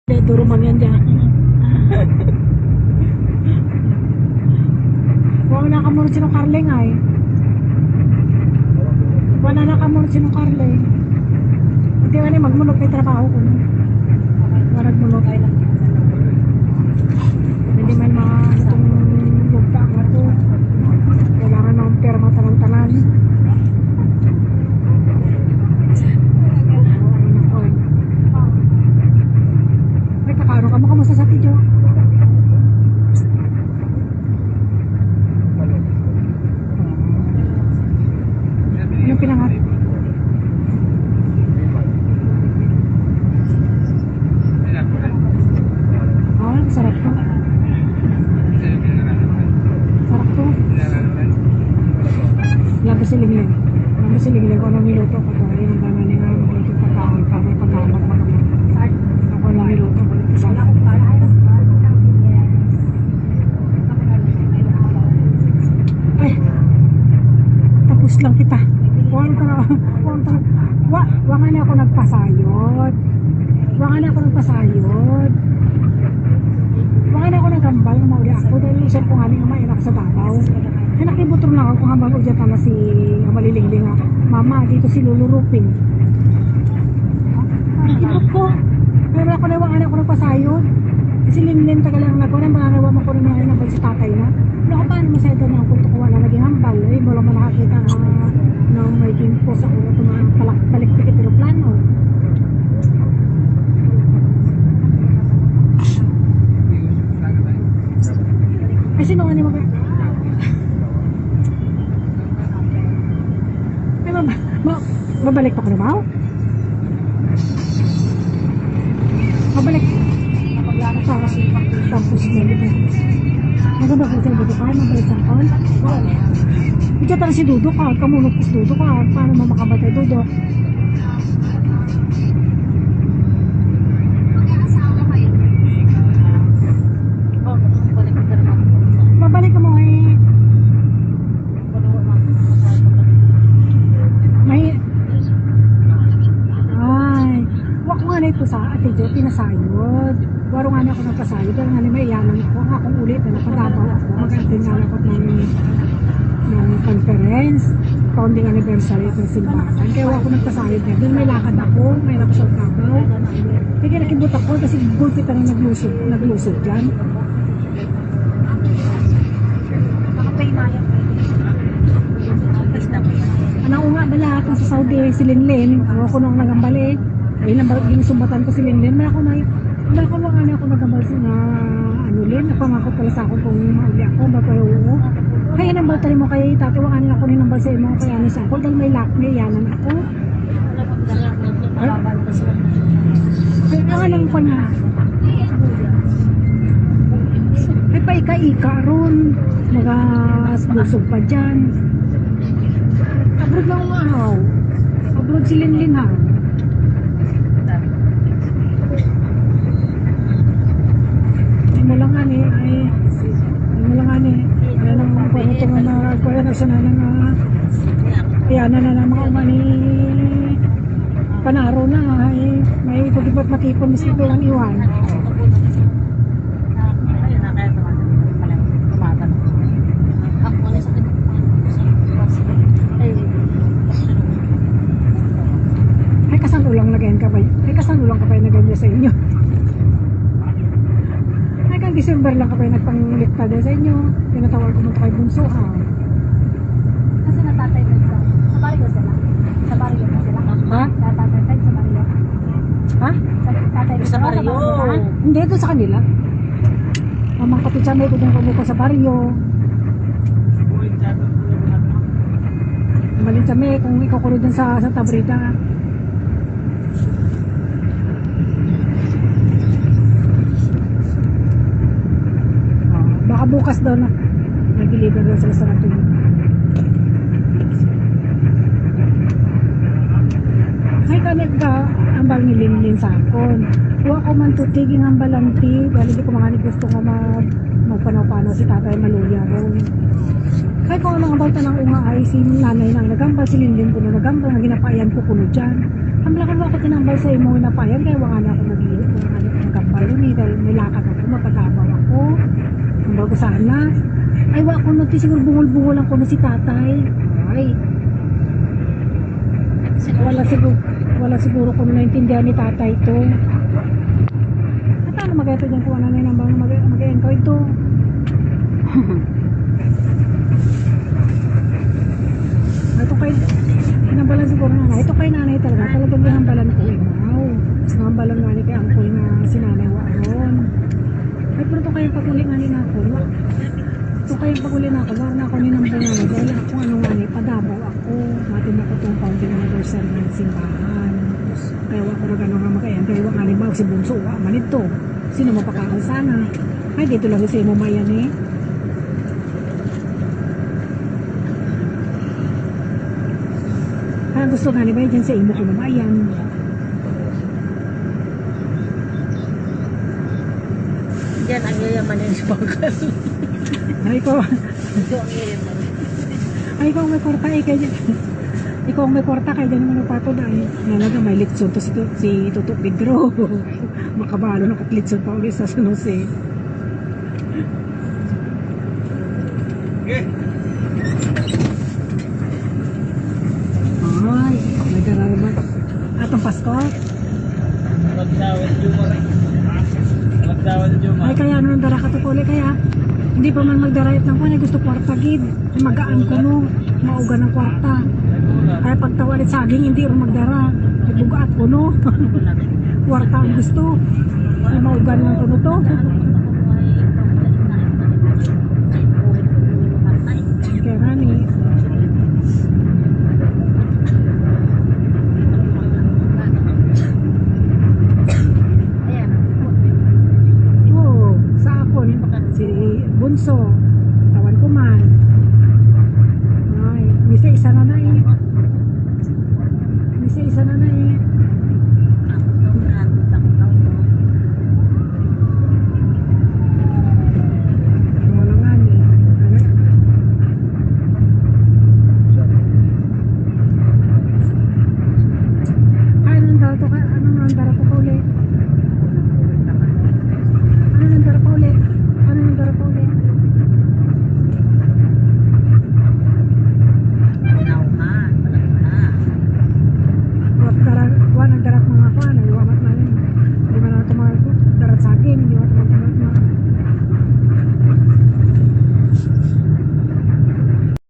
Duro man yan dyan. Huwag nakamunod sinong Carling ay. Wala nakamunod sinong Carling. Hindi man eh, magmunod may trabaho ko. Warag munod ay lang. Hindi man mga itong lugta ako ito. Kailangan ng perma tanan-tanan. Ay, kakaro ka mo kamusta sa tidyo? Anong pinangat? Ah, sarap to. Sarap to. Labi siling-ling. Labi siling-ling ko anong niluto ko to. Ayun ang dami nga magluto pagkaon. Kami pagkaon. Ako anong niluto ko. Ay, tapos lang kita. Wangan na ako nagpasayod. Wangan na ako nagpasayod. Wangan na ako nagkambal na mauli ako dahil isip ko nga nga mainak sa babaw. Ay nakibutro lang ako kung habang udya tala si Malilingling nga. Mama, dito si Luluruping. Ibot ko. Pero ako na wangan ako nagpasayod. Si Linlin tagal lang nagko na mga nawa mo ko rin mga nabal si tatay na. Ano ko paano masaya doon ang punto ko wala naging hambal. Eh, wala mo nakakita na may ginpo sa ulo ito mga palikpikit aeroplano. Ay, sino nga ni mga... Ay, mabalik pa ko na ba? Mabalik. Tapos na dito. Nagabakit sa dito ka, mabalik sa kaon. Ito talaga si Dudok ka, kamunot ko si Dudok ka. Paano mamakabatay Dudok? Mabalik ka mo eh. May... Ay, wak nga na ito sa ate Jo, pinasayod. Waro nga na ako nagpasayod. Dahil nga na may iyanan ko. Akong ulit na napagabaw ako. Mag-attend nga na ako ng conference. Founding anniversary ng simbahan. Kaya ako nagpasayod na. Doon may lakad ako. May lakad sa kabaw. Kaya nakibot ako kasi gulpit na naglusog dyan. Anong nga bala kung sa Saudi si Linlin. Ako nung nagambali. Ay ginusumbatan ko si Linlin. Malako mga ako nagambal na ano Lin. Napangako pala sa ako kung mauli ako. Bapayo oo. Kaya nang batari mo kaya itatiwanganin ako ng nambal sa imo. Kaya ano sa ako. Dahil may lakme yanan ako. Kaya nga lang pa na. Ay pa ika-ika ron. Magasbusog pa dyan. Abroad lang umahaw. Abroad si Linlin ha. Mo lang ani ay mo lang ani ano nang panuto nga na kuya na sana nga yan na mga umani panaro na ay may pagibat matipon mis ito ang iwan. Ay kasan ulang lagayan ka ba? Ay kasan ulang ka ba na ganyan sa inyo? December lang kapag nagpanglikta din sa inyo. Tinatawag ko mo ito kay Bunso ha. Kasi natatay mo sila. Sa barrio sila. Sa barrio na sila. Ha? Natatay sa barrio. Ha? Sa barrio. Hindi, ito sa kanila. Mamang kapitsa may kung kabuko sa barrio. Malin sa may kung ikaw kulod din sa Tabrita. Baka bukas daw na nag-deliver daw sila sa natulog. Ay kanag ka ambal ni Linlin sa akon. Huwag ko man tutiging ambalanti. Dahil hindi ko mga gusto nga magpanaw-panaw si tatay maluya ron. Ay kung anong ambal tanang unga ay si nanay nang nagambal, si Linlin ko na nagambal, na ginapayan ko kuno dyan. Ang lakan ako tinambal sa imo ginapayan, kaya wala na ako nagambal. may lakad ako, mapagabaw ako. Ang bago sana. Ay, wa ko nun, siguro bungol-bungol lang ko na si tatay. Ay, wala siguro ko naintindihan ni tatay to. At paano mag-eto dyan kung ano na yung nambang mag-encoy to? Ito kay hinambalan siguro nanay. Ito kay nanay talagang hinambalan ko. Wow. Hinambalan nga ni kay uncle na sinanay waron. Ay, pero ito kayang paguli nga ni na ako. Ito kayang paguli na ako. War na ako ni nambang nga ni. Dahil kung ano nga ni, padabaw ako. Matin ako itong founding anniversary ng simbahan. Kaya wako na gano'n nga makayan. Kaya wako nga ni Bawag si Bunso. Wako man ito. Sino mapakaon sana? Ay, dito lang sa imo mayan eh. Kaya gusto nga ni ba dyan sa imo ko lumayan. Diyan ang yayaman yung spoken. Ay ko, Ito ang yayaman. ay ko may kwarta eh kaya ikaw ang may kwarta kaya dyan naman pato na eh. Nalaga may litson to si Tuto Pedro. Makabalo na kat litson pa ulit sa San Jose. Ay, may dararaman. Atong Pasko? Ay kaya nung dara ka to puli kaya hindi pa man magdarayot ng kunya gusto kwarta gid magaan ko no mauga ng kwarta kaya pagtawalit saging hindi rin magdara bugaat ko no kwarta ang gusto ay maugan ng kuno to kaya nani Ayan. oo sa ako si Bunso